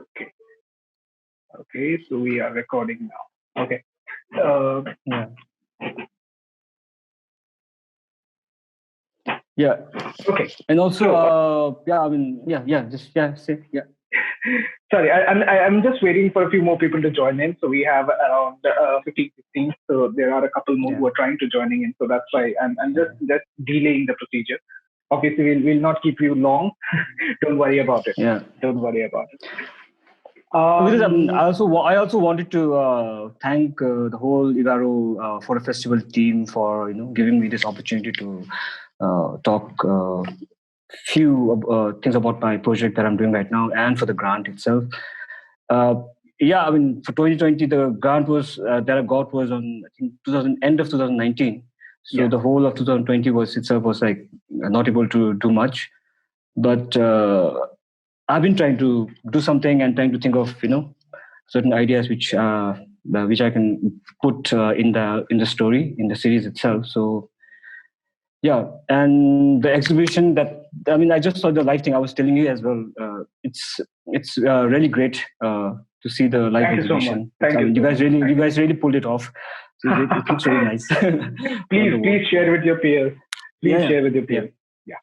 Okay. Okay. So we are recording now. Okay. Uh, Yeah. Yeah. okay. And also, So yeah, I mean, say, yeah. sorry, I'm just waiting for a few more people to join in. So we have around 15, 16. So there are a couple more Yeah. who are trying to joining in. So that's why I'm Yeah. just delaying the procedure. Obviously, we'll not keep you long. Don't worry about it. Yeah. Don't worry about it. Because Um, I also wanted to thank the whole Egaro for a festival team for giving me this opportunity to talk few things about my project that I'm doing right now and for the grant itself. Uh, yeah, I mean for 2020 the grant was that I got was on I think 2000 end of 2019. So yeah. the whole of 2020 was like not able to do much, but I've been trying to do something and trying to think of certain ideas which I can put in the story in the series itself. So yeah, and the exhibition that I mean I just saw the live thing I was telling you as well. It's really great to see the live Thank you so much. exhibition. Thank I you mean so much. you guys really pulled it off. So it looks really nice on the Please wall. share with your peers. Please Yeah, share with your yeah, peers. Yeah.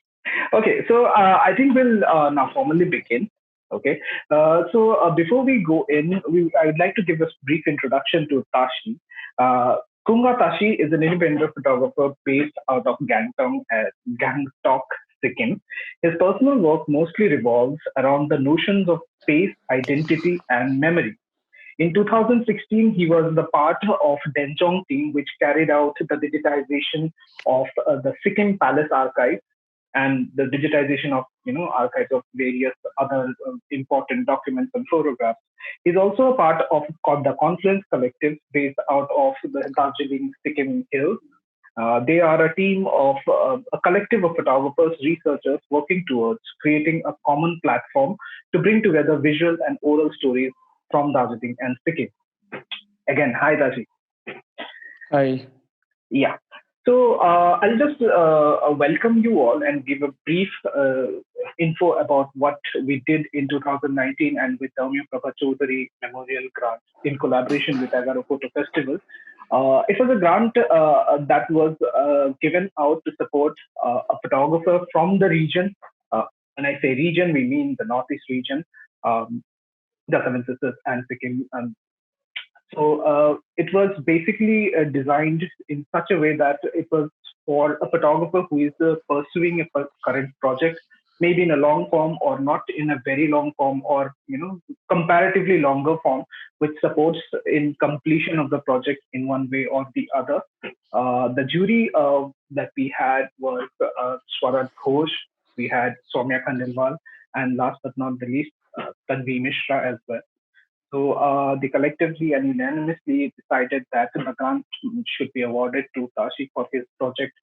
Okay. So I think we'll now formally begin. Okay. Before we go in, I would like to give a brief introduction to Tashi. Uh, Kunga Tashi is an independent photographer based out of Gangtok, Sikkim. His personal work mostly revolves around the notions of space, identity, and memory. In 2016, he was the part of Denjong team, which carried out the digitization of the Sikkim Palace archive and the digitization of archives of various other important documents and photographs. He's also a part of the Confluence Collective based out of the Darjeeling Sikkim Hills. They are a team of a collective of photographers, researchers working towards creating a common platform to bring together visual and oral stories from Darjeeling and Sikkim. Again, hi Tashi. I Yeah. So I'll just welcome you all and give a brief info about what we did in 2019 and with Damya Prabha Chaudhary Memorial Grant in collaboration with Egaro Photo Festival. It was a grant that was given out to support a photographer from the region. When I say region, we mean the Northeast region, um, the Seven Sisters and Sikkim. It was basically designed in such a way that it was for a photographer who is pursuing a current project, maybe in a long form or not in a very long form, or comparatively longer form, which supports in completion of the project in one way or the other. The jury that we had was Swarat Ghosh, we had Soumya Khandelwal, and last but not the least, Tanvi Mishra as well. So they collectively and unanimously decided that the grant should be awarded to Tashi for his project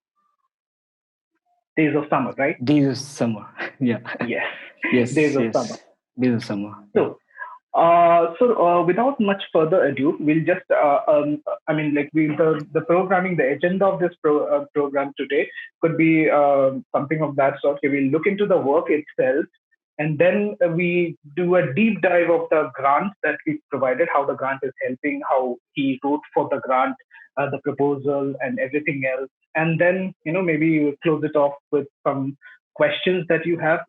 Days of Summer, right? Days of Summer. Yeah. Yes, Days Yes, of Summer. yes. Days of Summer. Yeah. So, without much further ado, we'll just, I mean, like the programming, the agenda of this program today could be something of that sort. Okay, we'll look into the work itself, and then we do a deep dive of the grant that we provided, how the grant is helping, how he wrote for the grant, the proposal, and everything else. And then, maybe we'll close it off with some questions that you have.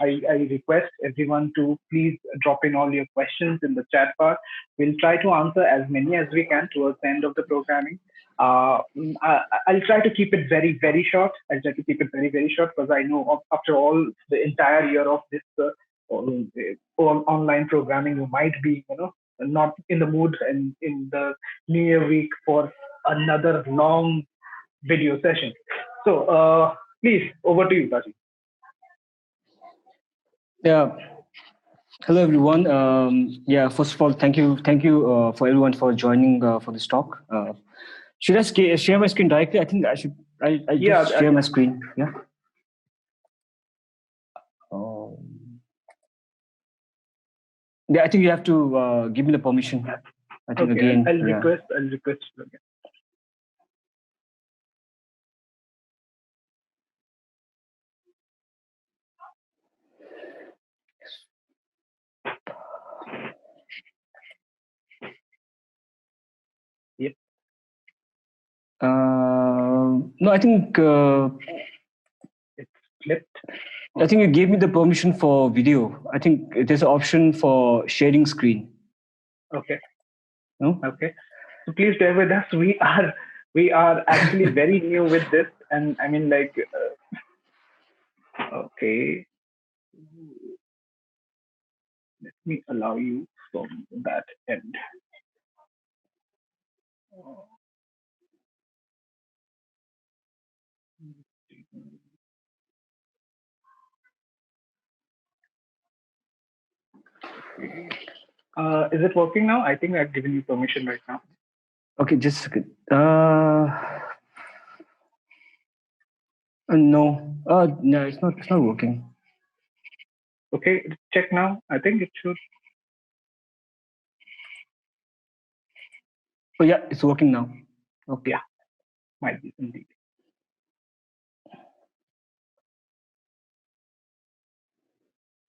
I request everyone to please drop in all your questions in the chat bar. We'll try to answer as many as we can towards the end of the programming. I'll try to keep it very, very short. I'll try to keep it very, very short because I know after all the entire year of this online programming, you might be, not in the mood and in the New Year week for another long video session. So please, over to you, Tashi. Yeah. Hello, everyone. Yeah. First of all, thank you for everyone for joining for this talk. Should I share my screen directly? I think I should. I Yeah, just share my screen. Yeah. Um, yeah. I think you have to give me the permission. I think okay. again. I'll Yeah. request. I'll request you again. No, I think It's flipped. I think you gave me the permission for video. I think there's an option for sharing screen. Okay. No? Okay. So please bear with us. We are actually very new with this, and I mean, like, okay, let me allow you from that end. Is it working now? I think I've given you permission right now. Okay, just a second. No. No, it's not. It's not working. Okay, check now. I think it should. Oh yeah, it's working now. Okay. Yeah, might be indeed.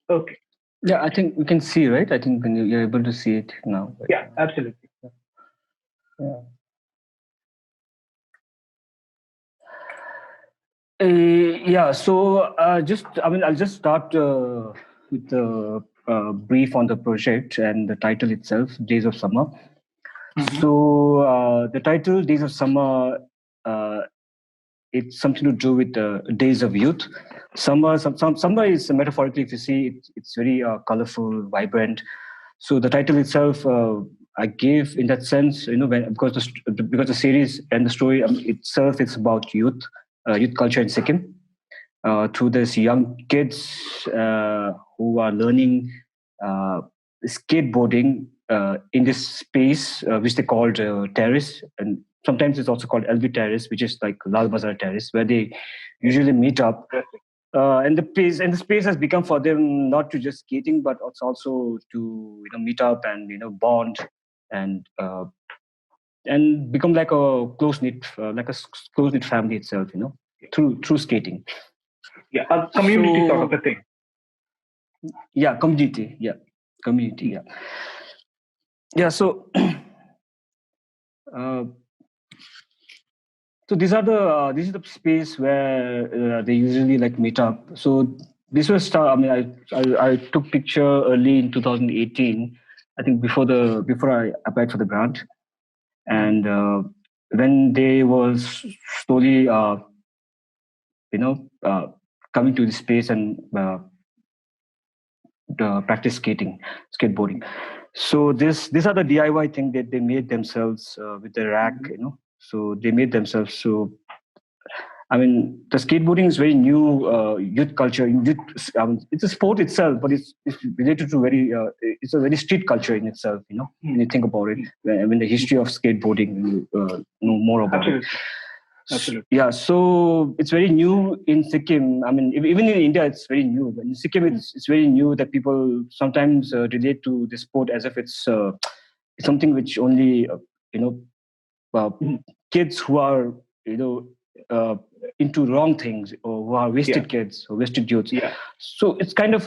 Okay. Yeah, I think we can see, right? I think you're able to see it now. Yeah, absolutely. Yeah. Yeah. So I'll just start with the brief on the project and the title itself, Days of Summer. Mm-hmm. So the title, Days of Summer, uh, it's something to do with the days of youth. Summer is metaphorically, if you see, it's very colorful, vibrant. So the title itself, I gave in that sense, because the series and the story itself, it's about youth culture in Sikkim. Through these young kids who are learning uh, skateboarding in this space, which they called terrace, and sometimes it's also called LB Terrace, which is like Lal Bazaar Terrace, where they usually meet up. And the space has become for them not to just skating, but it's also to meet up and bond and become like a close knit close knit family itself. Through skating. Yeah, a community sort of So a thing. yeah, community. Yeah, community. Yeah, yeah. So uh, so these are the space where they usually like meet up. So this was start. I mean, I took picture early in 2018. I think before I applied for the grant, and when they was slowly you know uh, coming to the space and practice skateboarding. So these are the DIY thing that they made themselves with the rack. So they made themselves. So I mean, the skateboarding is very new youth culture. It's a sport itself, but it's related to it's a very street culture in itself. When you think about it, when the history of skateboarding, know more about it. Absolutely. Yeah, so it's very new in Sikkim. I mean, even in India, it's very new. But in Sikkim, it's very new that people sometimes relate to the sport as if it's something which only you know uh, kids who are you know uh, into wrong things, or who are wasted kids or wasted youths. Yeah. So it's kind of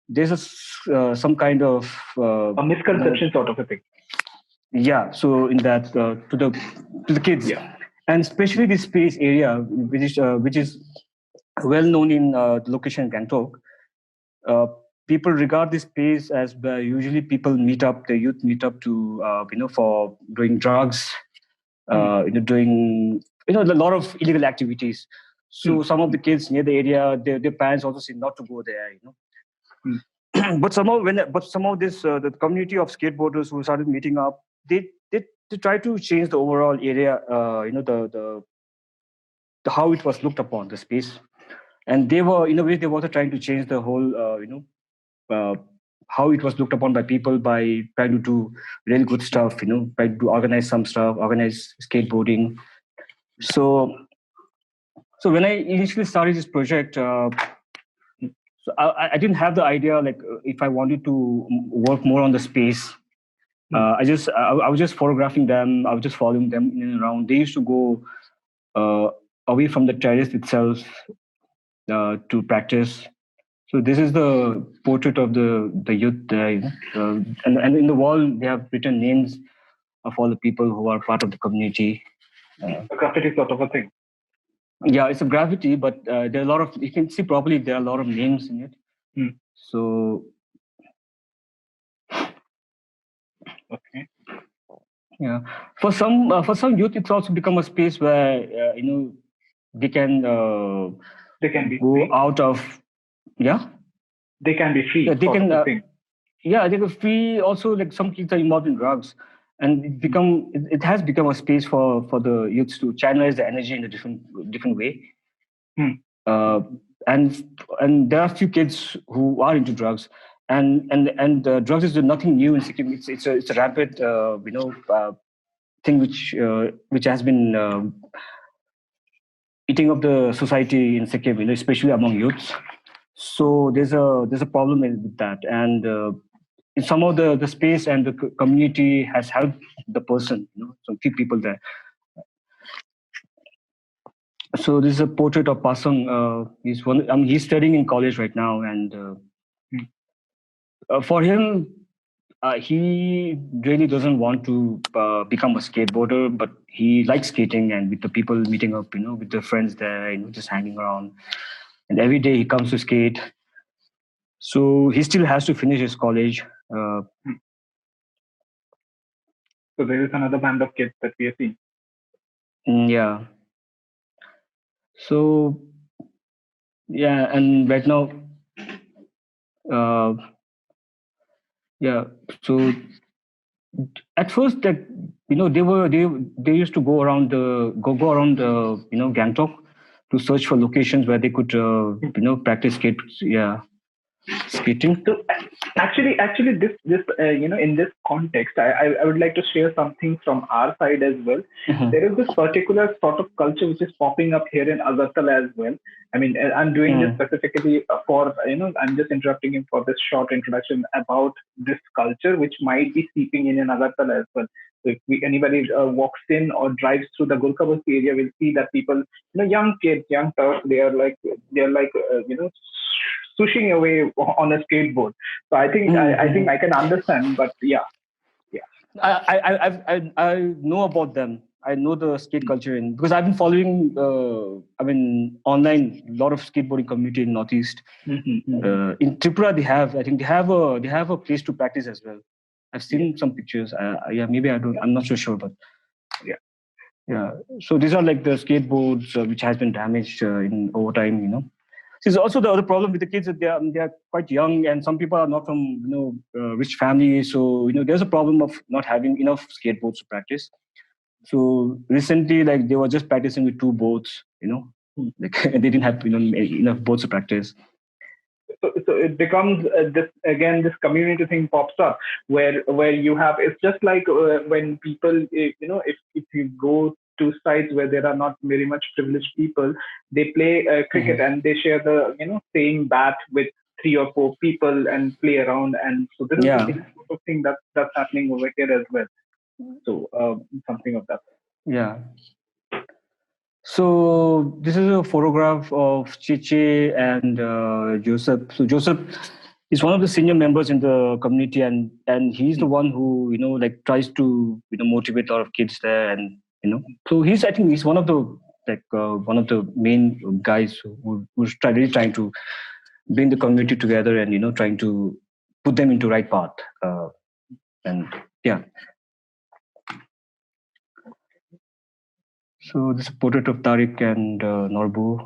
there's some kind of A misconception sort of a thing. Yeah, so in that to the kids, and especially this space area, which is well known in the location Gangtok. uh, People regard this space as usually people meet up, the youth meet up to for doing drugs, doing a lot of illegal activities. So some of the kids near the area, their parents also say not to go there. But somehow this the community of skateboarders who started meeting up, they try to change the overall area, the how it was looked upon the space, and they were in a way they were also trying to change the whole uh, how it was looked upon by people by trying to do really good stuff, trying to organize some stuff, organize skateboarding. So when I initially started this project, so I didn't have the idea like if I wanted to work more on the space. I was just photographing them. I was just following them in and around. They used to go away from the terrace itself to practice. So this is the portrait of the youth there, and in the wall they have written names of all the people who are part of the community. A graffiti sort of a thing. Yeah, it's a graffiti, but there are a lot of, you can see properly there are a lot of names in it. So Okay. yeah, for some youth, it's also become a space where they can be go free. out of yeah. They can be free. Yeah, they sort can. of a thing. Yeah, they can free. Also, like some kids are involved in drugs, and it has become a space for the youths to channelize the energy in a different way. Uh, and there are a few kids who are into drugs, and drugs is nothing new in Sikkim. It's a rampant thing which has been eating up the society in Sikkim, especially among youths. So there's a problem with that, and somehow the space and the community has helped the person, some few people there. So this is a portrait of Pasang. He's studying in college right now, and for him, he really doesn't want to become a skateboarder, but he likes skating and with the people meeting up, with the friends there, just hanging around. And every day he comes to skate. So he still has to finish his college. So there is another band of kids that we are seeing. Yeah. So yeah, and right now, uh, yeah. So at first, that they used to go around Gangtok to search for locations where they could practice skating. So actually, this in this context, I would like to share something from our side as well. There is this particular sort of culture which is popping up here in Agartala as well. I mean, I'm doing this specifically for I'm just interrupting him for this short introduction about this culture which might be seeping in Agartala as well. So if anybody walks in or drives through the Gurkha area, will see that people, young kids, young turfs, they are like swooshing away on a skateboard. So I think I can understand, but yeah. I know about them. I know the skate culture because I've been following. Online a lot of skateboarding community in Northeast. In Tripura, they have a place to practice as well. I've seen some pictures. Maybe I don't. I'm not so sure, but yeah. So these are like the skateboards which has been damaged in over time. There's also the other problem with the kids that they are quite young, and some people are not from rich families. So there's a problem of not having enough skateboards to practice. So recently, like they were just practicing with two boards. Like they didn't have enough boards to practice. So it becomes this community thing pops up where you have, it's just like when people if you go to sites where there are not very much privileged people, they play cricket and they share the same bat with three or four people and play around, and so this is the same sort of thing that's happening over here as well. So something of that. Yeah. So this is a photograph of Chiche and Joseph. So Joseph is one of the senior members in the community, and he's the one who tries to motivate a lot of kids there, and so I think he's one of the one of the main guys who's really trying to bring the community together and trying to put them into right path. And yeah. So this is a portrait of Tariq and Norbu.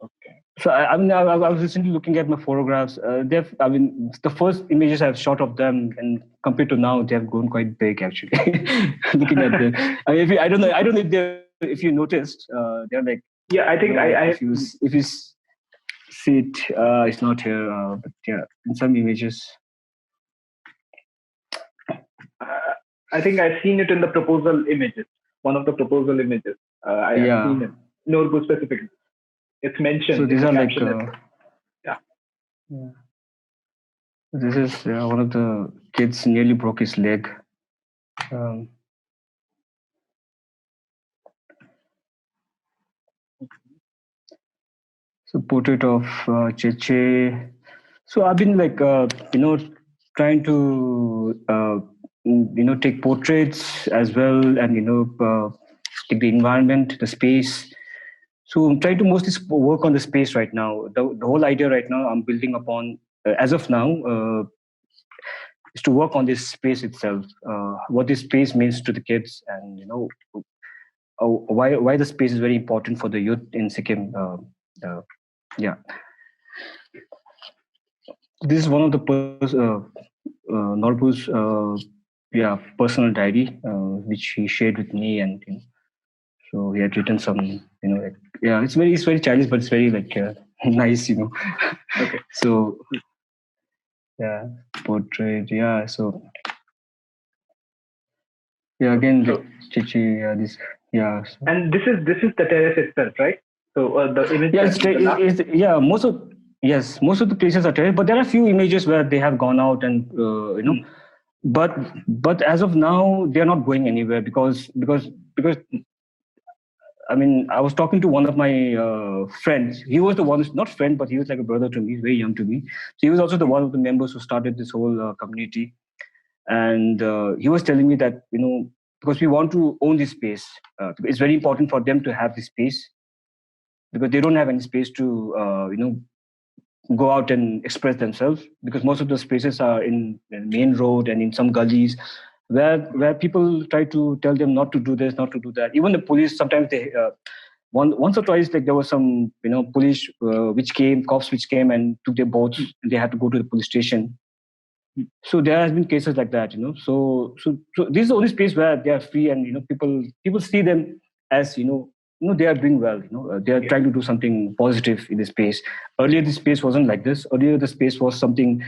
Okay. So I was recently looking at my photographs. The first images I've shot of them, and compared to now, they have grown quite big. Actually, looking at them, I don't know if you noticed, they're like I think if you see it, it's not here, but yeah, in some images. I think I've seen it in the proposal images. One of the proposal images. I have seen it. Norbu specifically. It's mentioned. So these are like yeah. This is one of the kids nearly broke his leg. So portrait of Cheche. So I've been trying to take portraits as well, and like the environment, the space. So I'm trying to mostly work on the space right now. The whole idea right now I'm building upon, as of now, is to work on this space itself. What this space means to the kids, and why the space is very important for the youth in Sikkim. Yeah, this is one of the Norbu's personal diary, which he shared with me, and so he had written some, like, it's very childish, but it's very like nice, Okay. So yeah, portrait, yeah. So yeah, again, So like Chichi, this, yeah. So, and this is the terrace itself, right? So the image yeah, that the last. most of the places are terraced, but there are a few images where they have gone out and Hmm. but as of now they are not going anywhere because I mean, I was talking to one of my friends. He was the one, not friend, but he was like a brother to me. He's very young to me. So he was also the one of the members who started this whole community. And he was telling me that, because we want to own this space, it's very important for them to have this space because they don't have any space to, go out and express themselves, because most of the spaces are in the main road and in some gullies where people try to tell them not to do this, not to do that. Even the police sometimes they once or twice, like there was some police cops which came and took their boats, and they had to go to the police station. So there has been cases like that, so this is the only space where they are free, and people see them as they are doing well, they are Yeah. trying to do something positive in the space. Earlier the space wasn't like this. Earlier the space was something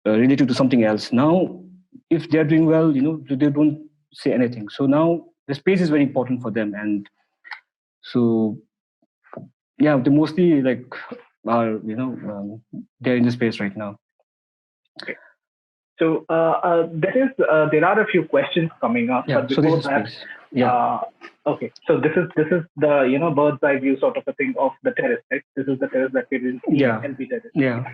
related to something else. Now if they are doing well, they don't say anything. So now the space is very important for them, and so yeah, they mostly like are they're in the space right now. Okay. So there are a few questions coming up, Yeah, but so this before is that, space. Yeah. uh, okay. So this is the bird's eye view sort of a thing of the terrace, right? This is the terrace that we will see in Yeah, LP terrace. yeah,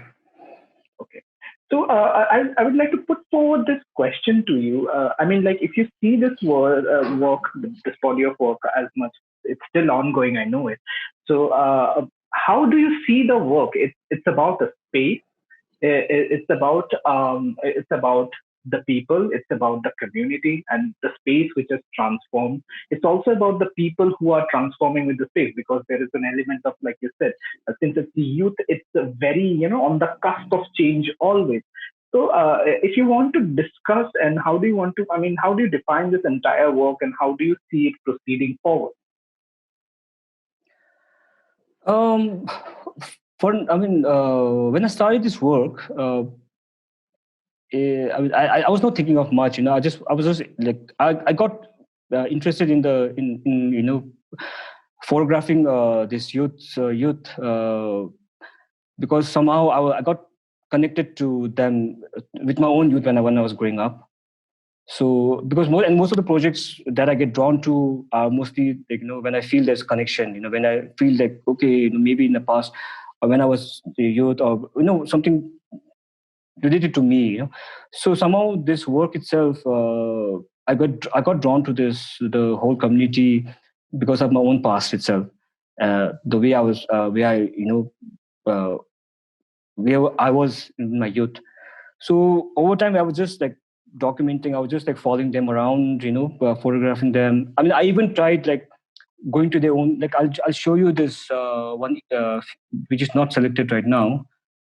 Okay. So I would like to put forward this question to you. I mean, like, if you see this work, this body of work as much, it's still ongoing. I know it. So how do you see the work? It's about the space. It's about the people. It's about the community and the space which is transformed. It's also about the people who are transforming with the space, because there is an element of, like you said, since it's the youth, it's very on the cusp of change always. So if you want to discuss, and how do you want to, I mean, how do you define this entire work, and how do you see it proceeding forward? um for I mean, when I started this work, I was not thinking of much, I was just like, I got interested in photographing this youth, because somehow I got connected to them with my own youth when I was growing up. So because most of the projects that I get drawn to are mostly like, when I feel there's a connection, when I feel like, okay, maybe in the past, or when I was a youth, or something related to me, so somehow this work itself, I got drawn to the whole community because of my own past itself. The way I was, where I uh, where I was in my youth. So over time, I was just like documenting. I was just like following them around, photographing them. I mean, I even tried like going to their own. Like I'll show you this one, which is not selected right now.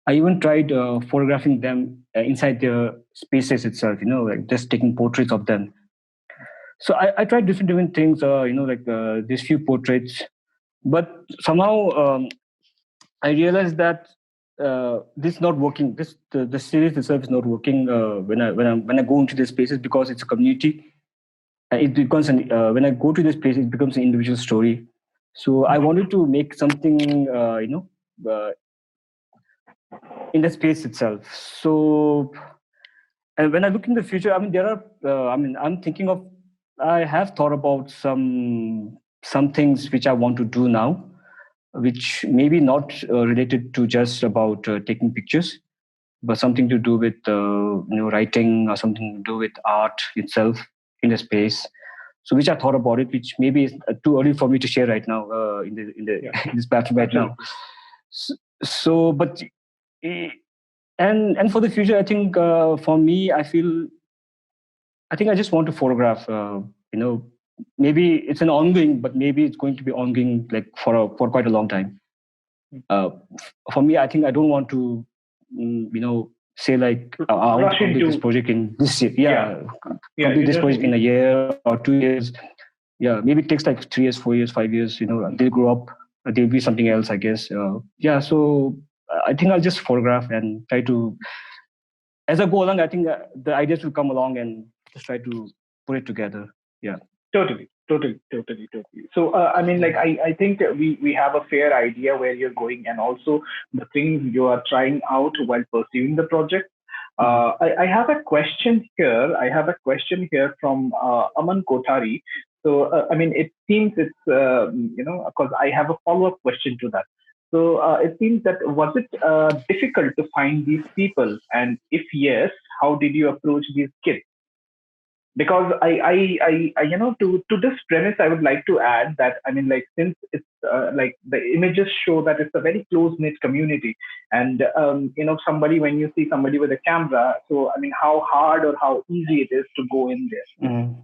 I even tried photographing them inside their spaces itself. Like just taking portraits of them. So I tried different things. Like these few portraits, but somehow I realized that this is not working. The series itself is not working when I go into these spaces, because it's a community. It becomes when I go to this place, it becomes an individual story. So I wanted to make something, in the space itself. So, and when I look in the future, I mean, there are. I mean, I'm thinking of. I have thought about some things which I want to do now, which maybe not related to just about taking pictures, but something to do with writing, or something to do with art itself in the space. So which I thought about it, which maybe is too early for me to share right now Yeah, in this platform right now. absolutely. So, but eh, and for the future, I think for me, I think I just want to photograph. You know, maybe it's an ongoing, but maybe it's going to be ongoing like for quite a long time. Uh, for me, I think I don't want to, say like I want to Rush complete this into, project in this year. yeah, Yeah, yeah. complete You this just, project in a year or 2 years. Yeah, maybe it takes like 3 years, 4 years, 5 years. They'll grow up. There'll be something else, I guess. Yeah, so I think I'll just photograph and try to, as I go along, I think the ideas will come along and just try to put it together. Yeah. totally, totally, totally, totally. So, I mean, like, Mm. I think we have a fair idea where you're going, and also the things you are trying out while pursuing the project. Mm. I have a question here. I have a question here from Aman Kothari. So, I mean, it seems it's, because I have a follow-up question to that. So, it seems that was it difficult to find these people, and if yes, how did you approach these kids? Because to this premise I would like to add that, I mean, like, since it's like the images show that it's a very close knit community, and somebody, when you see somebody with a camera, so I mean, how hard or how easy it is to go in there. Mm.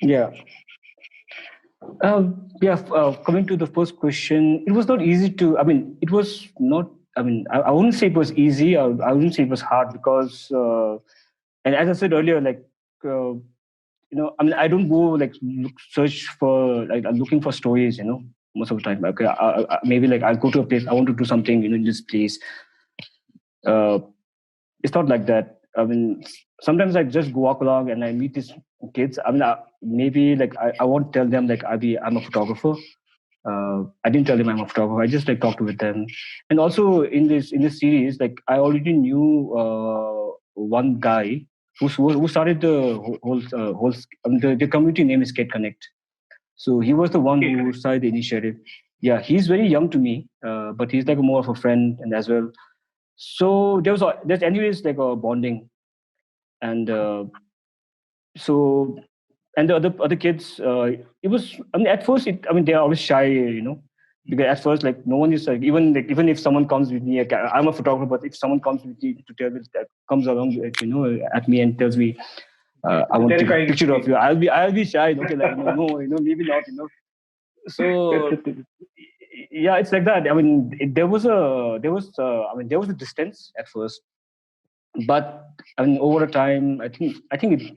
Yeah. Yeah. Coming to the first question, it was not easy to. I mean, it was not. I mean, I wouldn't say it was easy. I wouldn't say it was hard because, and as I said earlier, like, I mean, I don't go like search for like I'm looking for stories. Most of the time. Okay, maybe like I'll go to a place. I want to do something. In this place. Uh, it's not like that. I mean, sometimes I just walk along and I meet these kids. I mean, maybe like I won't tell them like I'm a photographer. I didn't tell them I'm a photographer. I just like talked with them. And also in this series, like I already knew one guy who started the whole. I mean, the community name is Kid Connect. So he was the one Okay, who correct. started the initiative. Yeah, he's very young to me, but he's like more of a friend and as well. So there's anyways like a bonding, and so and the other kids, it was, I mean, at first I mean, they're always shy, because at first like no one is like, even if someone comes with me, like, I'm a photographer, but if someone comes with me to tell me that comes along at me and tells me, I It's a want to take a terrifying picture of you, experience. I'll be shy. Okay, like, no, maybe not. So yeah, it's like that. I mean, there was a distance at first, but I mean, over a time, I think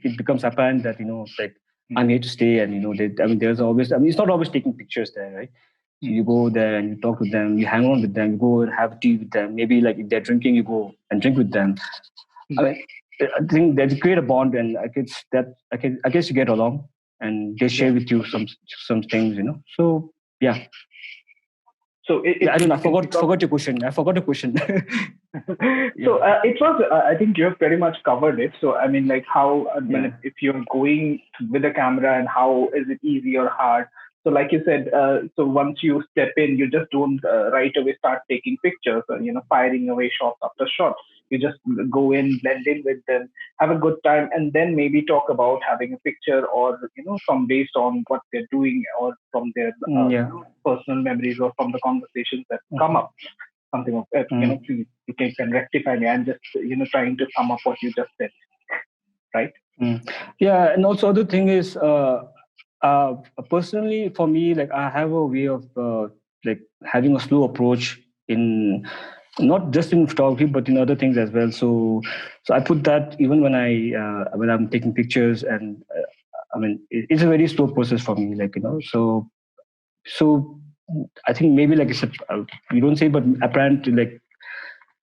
it becomes apparent that like I'm here to stay, and I mean, there's always. I mean, it's not always taking pictures there, right? So you go there and you talk with them, you hang on with them, you go and have tea with them. Maybe like if they're drinking, you go and drink with them. I mean, I think that you create a bond, and I guess you get along, and they share Yeah. with you some things, So yeah, So yeah. I don't know. I it forgot becomes. forgot your question. I forgot the question. So Yeah, it was. I think you have pretty much covered it. So I mean, like, how, I mean, yeah. if you're going with a camera, and how is it easy or hard? So like you said, so once you step in, you just don't right away start taking pictures, or firing away shots after shots. You just go in, blend in with them, have a good time, and then maybe talk about having a picture, or from based on what they're doing, or from their Yeah. personal memories, or from the conversations that come Mhm. up, something of that. Mm. Please, you can rectify me. I'm just trying to sum up what you just said, right? Mm. Yeah, and also other thing is, uh, personally for me, like I have a way of like having a slow approach in not just in photography but in other things as well. So I put that even when I'm taking pictures, and I mean it's a very slow process for me. Like so I think maybe like I said, you don't say, but apparently like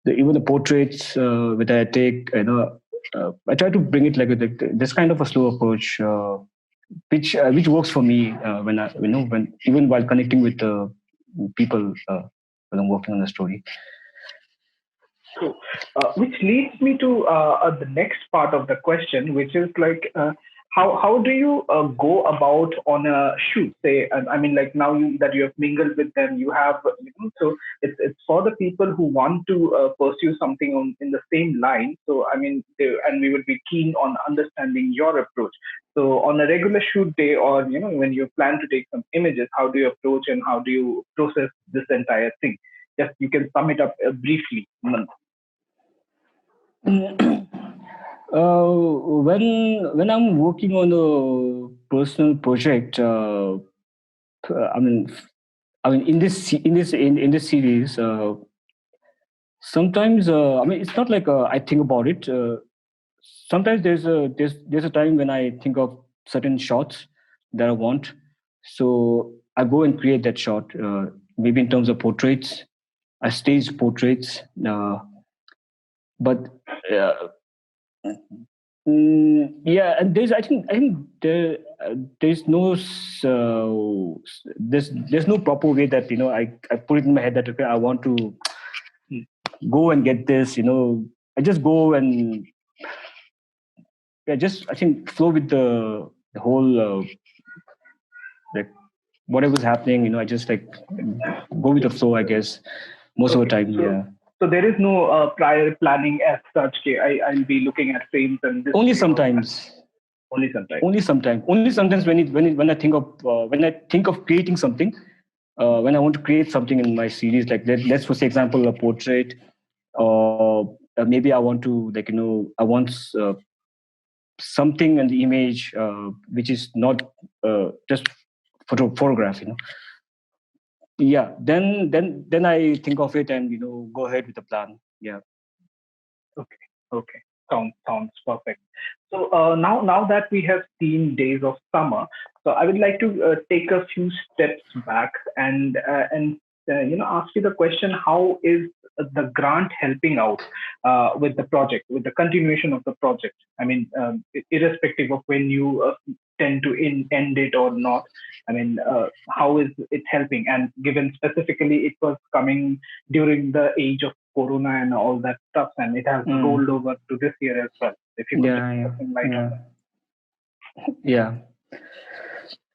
even the portraits that I take, I try to bring it like this kind of a slow approach, which works for me when I when even while connecting with people when I'm working on a story. So, which leads me to the next part of the question, which is like, how do you go about on a shoot? Say, I mean, like now that you have mingled with them, you have, so it's for the people who want to pursue something in the same line. So I mean, and we would be keen on understanding your approach. So on a regular shoot day, or when you plan to take some images, how do you approach and how do you process this entire thing? Just you can sum it up briefly. When I'm working on a personal project, I mean, in this series, sometimes I mean it's not like I think about it. Sometimes there's a time when I think of certain shots that I want, so I go and create that shot. Maybe in terms of portraits, I stage portraits, but. Uh, yeah, and I think there's no there's no proper way that I put it in my head that okay I want to go and get this. I just go and just I think flow with the whole like whatever's happening. I just like go with the flow. I guess most of the Okay. time. So Yeah. so there is no prior planning as such. Okay, I'll be looking at frames and this Only way or that. sometimes. Only sometimes. Only sometimes when I think of creating something, when I want to create something in my series, like let's for example a portrait, or maybe I want to I want something in the image which is not just photograph. Yeah, then I think of it and go ahead with the plan. Yeah. Okay. Okay. Sounds perfect. So now that we have seen Days of Summer, so I would like to take a few steps back and ask you the question: how is the grant helping out with the project, with the continuation of the project? I mean, irrespective of when you tend to end it or not. I mean, how is it helping? And given specifically, it was coming during the age of Corona and all that stuff, and it has rolled over to this year as well. If you could just Yeah, put yeah, some light on yeah, that.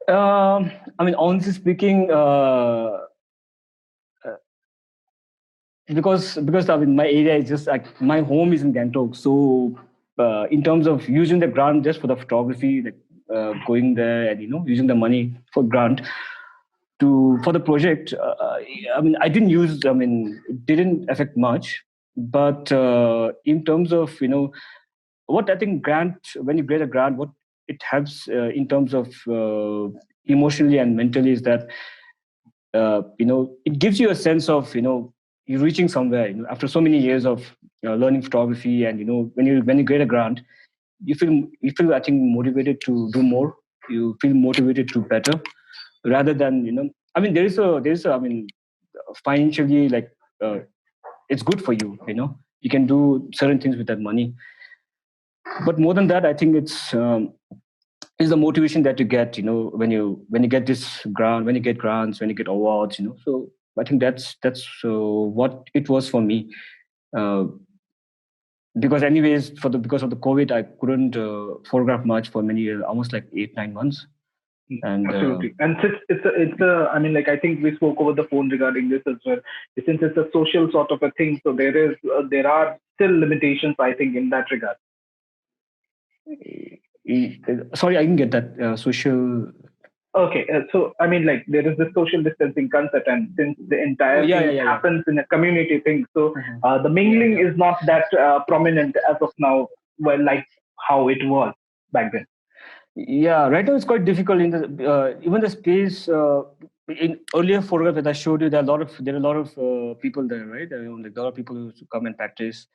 yeah. I mean, honestly speaking, because I mean, my area is just like my home is in Gantok, so in terms of using the grant just for the photography, like going there and using the money for grant for the project, I mean, I didn't use. I mean, it didn't affect much, but in terms of what I think grant when you get a grant, what it helps in terms of emotionally and mentally is that it gives you a sense of you're reaching somewhere after so many years of learning photography, and when you get a grant, you feel I think motivated to do more. You feel motivated to better rather than I mean there is a I mean financially like uh, it's good for you. You can do certain things with that money, but more than that I think it's the motivation that you get when you get this grant, when you get grants, when you get awards. So I think that's what it was for me, uh, because anyways because of the covid I couldn't photograph much for many years, almost like 8 9 months. And Absolutely. And since I mean, like I think we spoke over the phone regarding this as well. Since it's a social sort of a thing, so there are still limitations, I think, in that regard. sorry, I didn't get that social. Okay, so I mean, like there is the social distancing concept, and since the Oh, entire yeah, yeah, thing yeah, yeah. happens in a community thing, so Mhm. the Yeah, mingling yeah. is not that prominent as of now. Well, like how it was back then. Yeah, right now it's quite difficult in the even the space. In earlier photographs that I showed you, there are a lot of people there, right? Like there are people who come and practice,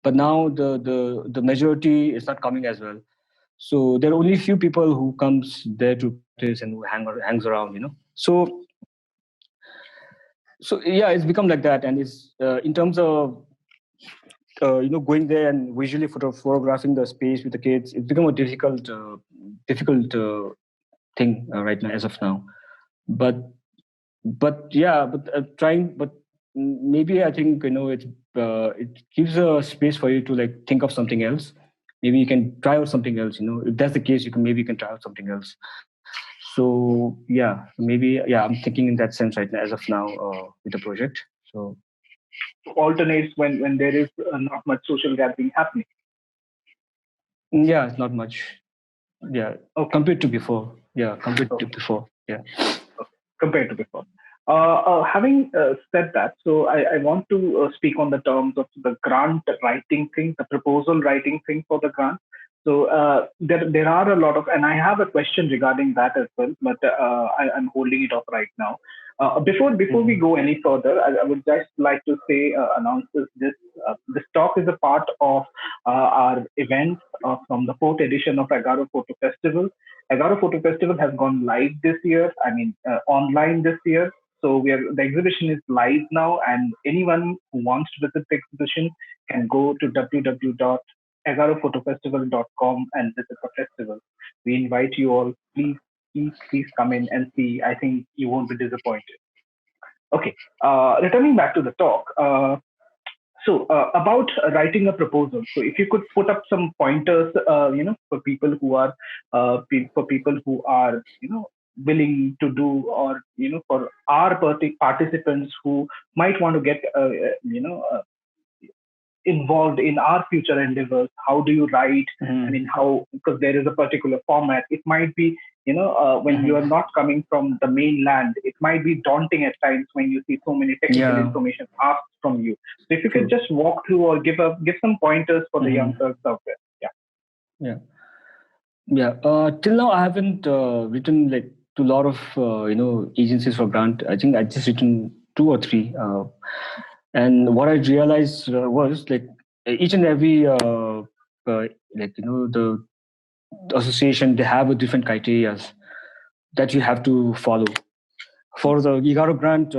but now the majority is not coming as well. So there are only a few people who comes there to practice and who hangs around. So yeah, it's become like that, and it's in terms of going there and visually photographing the space with the kids. It's become a difficult thing right now as of now. But yeah, but trying, but maybe I think it gives a space for you to like think of something else. maybe you can try out something else. If that's the case, you can try out something else. So yeah, maybe yeah, I'm thinking in that sense right now, as of now, with the project. So Alternates when there is not much social gathering happening. yeah, it's not much. Yeah, Okay. compared to before. Yeah, compared to Okay. before. Yeah. Okay, compared to before. Having said that, so I want to speak on the terms of the grant writing thing, the proposal writing thing for the grant. So there are a lot of, and I have a question regarding that as well, but I'm holding it off right now. Before we Mhm. go any further, I would just like to say, announce this talk is a part of our event from the fourth edition of Egaro Photo Festival. Egaro Photo Festival has gone live this year. I mean, online this year. So the exhibition is live now, and anyone who wants to visit the exhibition can go to www.egarophotofestival.com and visit the festival. We invite you all. Please, please, please come in and see. I think you won't be disappointed. Okay. Returning back to the talk. So about writing a proposal. So if you could put up some pointers, for people who are, for people who are, willing to do, or for our participants who might want to get, involved in our future endeavors. How do you write? I mean, Mhm. how, because there is a particular format. It might be, when you are Mhm. not coming from the mainland, it might be daunting at times when you see so many technical Yeah. information asked from you. So if you could True. just walk through or give some pointers for the young Mhm. folks out there. Yeah. Yeah. Yeah. Till now, I haven't written like to a lot of agencies for grant. I think I just written two or three. And what I realized was like each and every like the association, they have a different criteria that you have to follow. For the Egaro grant,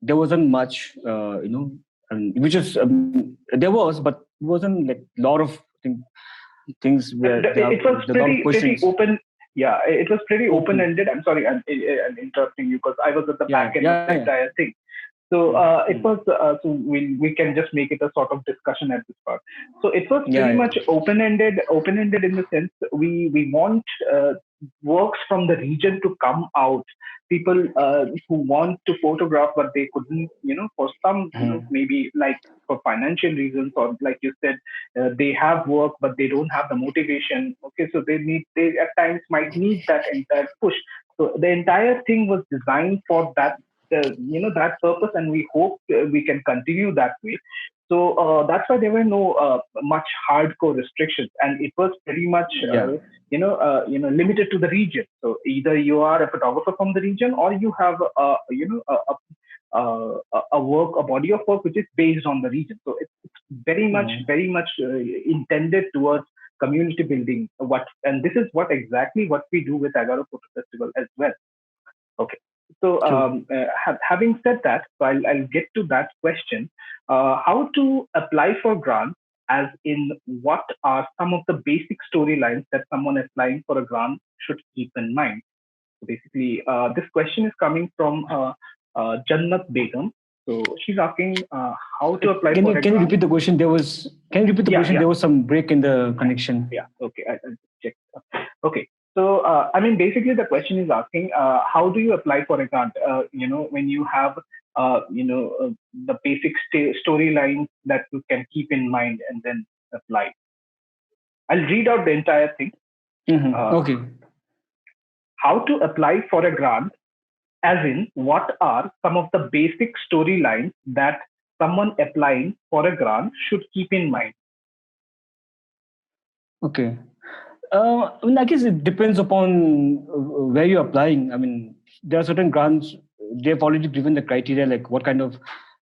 there wasn't much, which is there was, but it wasn't like a lot of things where there are It was a lot of pretty questions. open. Yeah, it was pretty open Open. ended. I'm sorry, I'm interrupting you because I was at the back Yeah, end of yeah, the yeah. entire thing. So Mm, it mm. was so we can just make it a sort of discussion at this part. So it was Yeah, pretty yeah. much open ended in the sense we want works from the region to come out. People who want to photograph but they couldn't, for some, Mhm. maybe like for financial reasons, or like you said, they have work but they don't have the motivation. Okay, so they at times might need that entire push. So the entire thing was designed for that purpose, and we hope we can continue that way. So that's why there were no much hardcore restrictions, and it was pretty much Yeah. limited to the region. So either you are a photographer from the region, or you have a work, a body of work which is based on the region. So it's Mhm. very much intended towards community building. And this is what we do with Agaro Photo Festival as well. Okay. So, True. having said that, so I'll get to that question. How to apply for grants, as in what are some of the basic storylines that someone applying for a grant should keep in mind? So basically, this question is coming from Jannat Begum. So she's asking how to apply Can for you a can you grant. repeat the question? Can you repeat the Yeah, question? yeah, There was some break in the connection. yeah. Okay, I'll check. Okay. So, I mean, basically, the question is asking, how do you apply for a grant? When you have, the basic storylines that you can keep in mind and then apply. I'll read out the entire thing. Uh, Okay. how to apply for a grant, as in, what are some of the basic storylines that someone applying for a grant should keep in mind? Okay. I mean, I guess it depends upon where you're applying. I mean, there are certain grants, they've already given the criteria, like what kind of,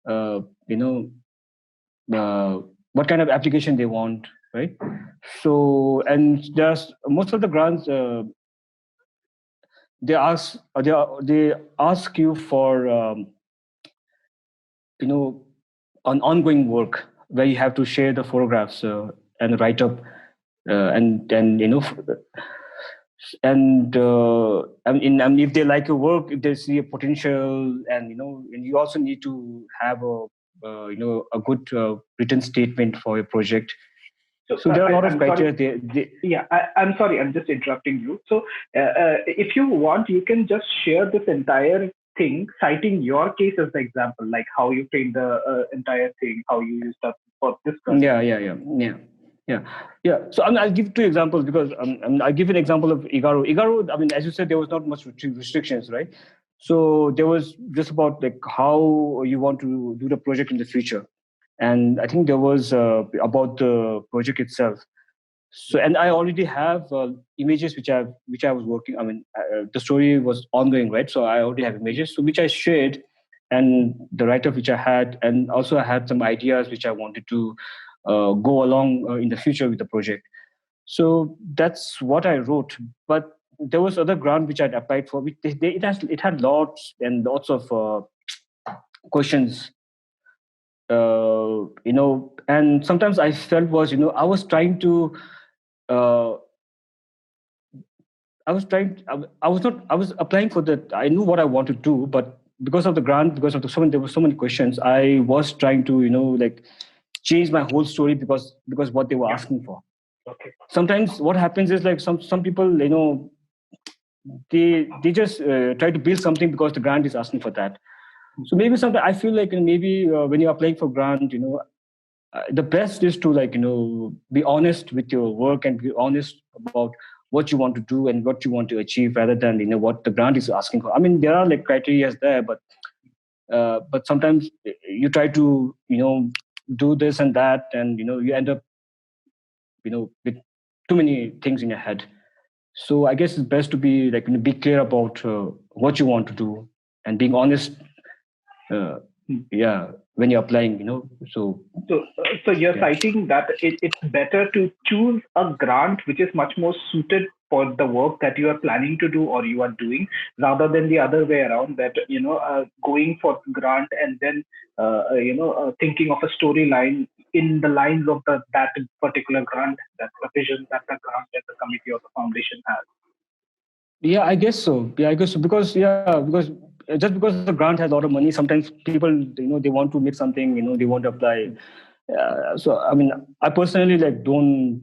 uh, you know, uh, what kind of application they want, right? So, and there's most of the grants, they ask you for, you know, on ongoing work where you have to share the photographs and write up, and I mean, if they like your work, if they see a potential, and and you also need to have a a good written statement for your project. So So there are a lot of I'm sorry. criteria. They Yeah, I'm sorry. I'm just interrupting you. So if you want, you can just share this entire thing, citing your case as the example, like how you framed the entire thing, how you used that for this project. Yeah. Yeah. So I'll give two examples because I'll give an example of Egaro. Egaro, I mean, as you said, there was not much restrictions, right? So there was just about like how you want to do the project in the future, and I think there was about the project itself. So, and I already have images which I was working. I mean, the story was ongoing, right? So I already have images, so which I shared, and the write-up which I had, and also I had some ideas which I wanted to go along in the future with the project. So that's what I wrote. But there was other grant which I'd applied for. Which it had lots and lots of questions, and sometimes I felt was, I was trying to. Uh, I was not. I was applying for that. I knew what I want to do, but because of the grant, because of there were so many questions. I was trying to, like change my whole story because what they were Yeah. asking for. Okay. Sometimes what happens is like some people, they just try to build something because the grant is asking for that. So maybe sometimes I feel like maybe when you're applying for grant, the best is to like be honest with your work and be honest about what you want to do and what you want to achieve rather than what the grant is asking for. I mean, there are like criteria there, but sometimes you try to do this and that, and you end up with too many things in your head. So I guess it's best to be like be clear about what you want to do and being honest. uh, yeah, when you're applying, so So you're yeah. citing that it's better to choose a grant which is much more suited for the work that you are planning to do or you are doing, rather than the other way around, that going for grant and then thinking of a storyline in the lines of that particular grant, that the vision that the grant that the committee or the foundation has. Yeah, I guess so. Yeah, I guess so. Because just because the grant has a lot of money, sometimes people they want to make something, they want to apply. So I mean, I personally like don't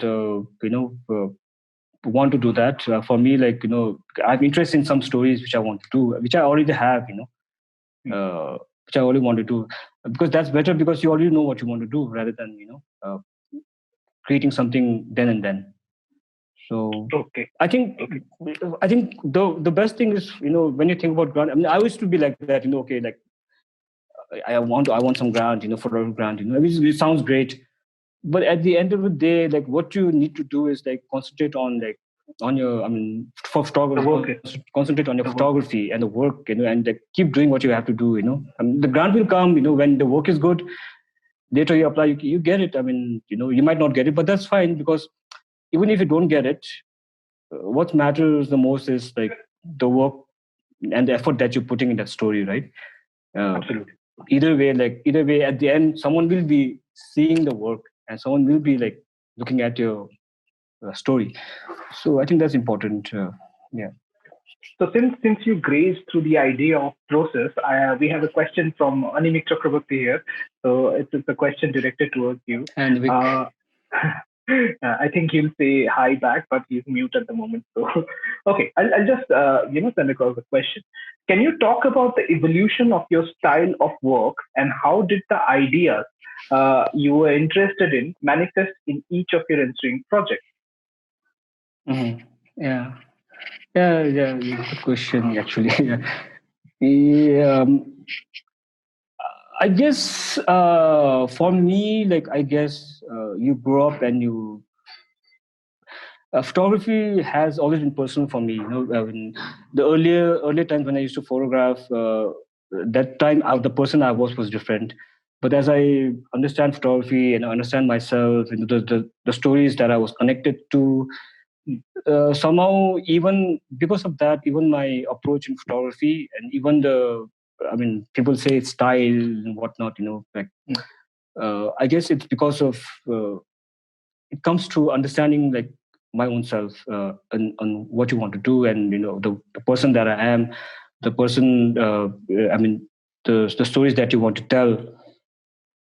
want to do that. For me, like I'm interested in some stories which I want to do, which I already have, which I already want to do, because that's better because you already know what you want to do rather than creating something then and then. So Okay. I think Okay. the best thing is when you think about grant. I mean, I used to be like that. Okay, like I want some grant. For a grant. It sounds great, but at the end of the day, like what you need to do is like concentrate on like on your. I mean, for The photography, work is concentrate on your the work. photography and the work. And like, keep doing what you have to do. I mean, the grant will come. When the work is good. Later you apply, you get it. I mean, you might not get it, but that's fine because even if you don't get it, what matters the most is like the work and the effort that you're putting in that story, right? uh, Absolutely. either way at the end someone will be seeing the work and someone will be like looking at your story. So I think that's important. Yeah. So since you grazed through the idea of process, we have a question from Animik Chakraborty here. So it's a question directed towards you. And Vic. Uh, I think he'll say hi back, but he's mute at the moment. So okay, I'll just send across the question. Can you talk about the evolution of your style of work and how did the ideas you were interested in manifest in each of your ensuing projects? Mhm. Yeah. Yeah, good question actually. Yeah. Yeah, I guess for me, like I guess you grow up and you photography has always been personal for me. When the earlier times when I used to photograph, that time the person I was different. But as I understand photography and I understand myself and the stories that I was connected to, somehow even because of that, even my approach in photography and even I mean, people say it's style and whatnot. Like Mm. I guess it's because of it comes to understanding like my own self and what you want to do and the person that I am, the person I mean the stories that you want to tell.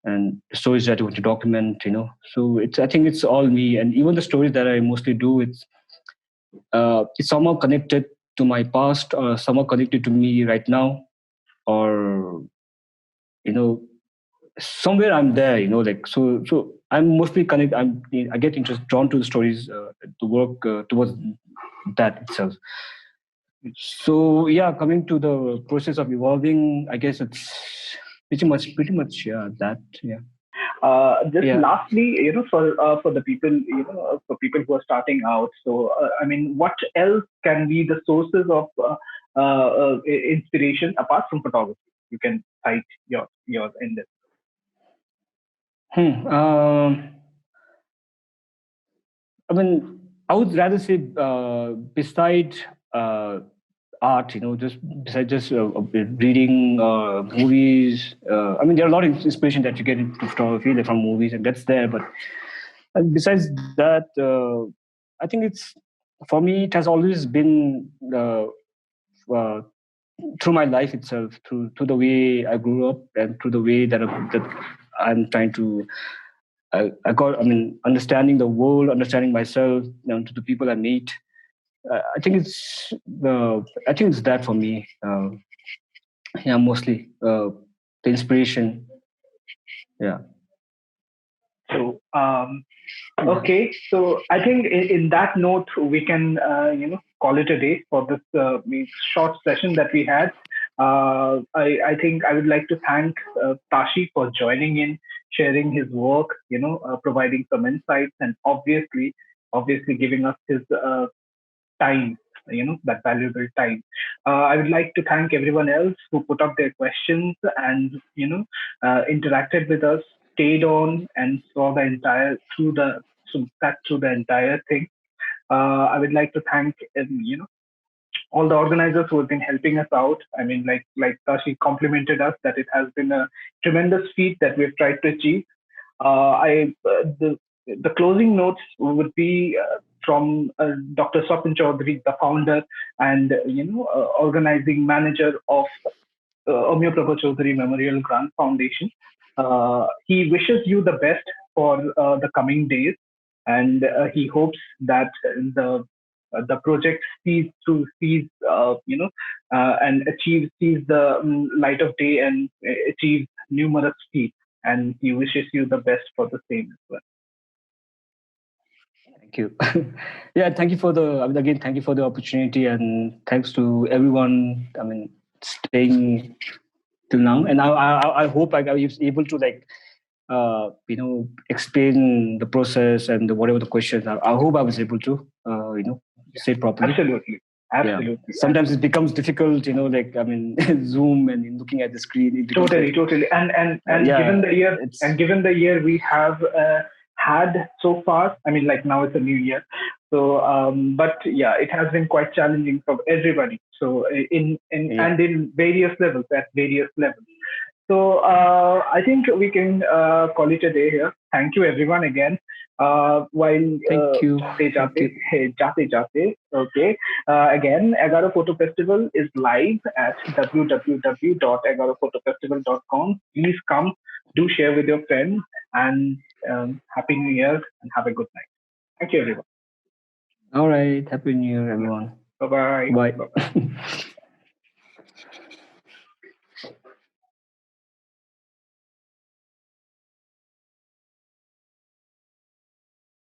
and stories that I want to document. So it's I think it's all me, and even the stories that I mostly do, it's somehow connected to my past or somehow connected to me right now, or you know somewhere I'm there. Like so I'm mostly connect. I get drawn to the stories, to work towards that itself. So yeah, coming to the process of evolving, I guess it's pretty much yeah, that yeah. Just Yeah. lastly, for the people, for people who are starting out. So, I mean, what else can be the sources of inspiration apart from photography? You can cite your in this. Hmm. I mean, I would rather say beside uh, art, just beside just reading movies. I mean, there are a lot of inspiration that you get into photography like from movies, and that's there. But besides that, I think it's for me. It has always been uh, through my life itself, through the way I grew up, and through the way that I'm trying to. I mean, understanding the world, understanding myself, to the people I meet. I think it's that for me. Yeah, mostly the inspiration. Yeah. So, Yeah. okay, so I think in that note we can call it a day for this short session that we had. I think I would like to thank Tashi for joining in, sharing his work, providing some insights, and obviously giving us his time, that valuable time. I would like to thank everyone else who put up their questions and interacted with us, stayed on, and saw the entire through the so sat through the entire thing. I would like to thank all the organizers who have been helping us out. I mean, like Tashi complimented us that it has been a tremendous feat that we've tried to achieve. I the closing notes would be from Dr. Swapin Chaudhary, the founder and organizing manager of Omyo Prabha Chaudhary Memorial Grant Foundation. He wishes you the best for the coming days, and he hopes that the project and sees the light of day and achieves numerous feats. And he wishes you the best for the same as well. Thank you. Yeah, thank you for the I mean, again. Thank you for the opportunity, and thanks to everyone. I mean, staying till now, and I hope I was able to like explain the process and whatever the questions. I hope I was able to say it properly. Absolutely. Yeah. Absolutely. Sometimes it becomes difficult, like I mean, Zoom and looking at the screen, it becomes Totally, like totally. And yeah, given the year it's and given the year we have had so far, I mean, like now it's a new year. So, but yeah, it has been quite challenging for everybody. So, yeah. in various levels, at various levels. So I think we can call it a day here. Thank you everyone again. While Thank you, jate thank you. jate, hey, jate jate, okay. Again, Egaro Photo Festival is live at www.egarophotofestival.com. Please come, do share with your friends, and Happy New Year and have a good night. Thank you everyone. All right, happy New Year, everyone. Bye bye. Bye. Bye bye.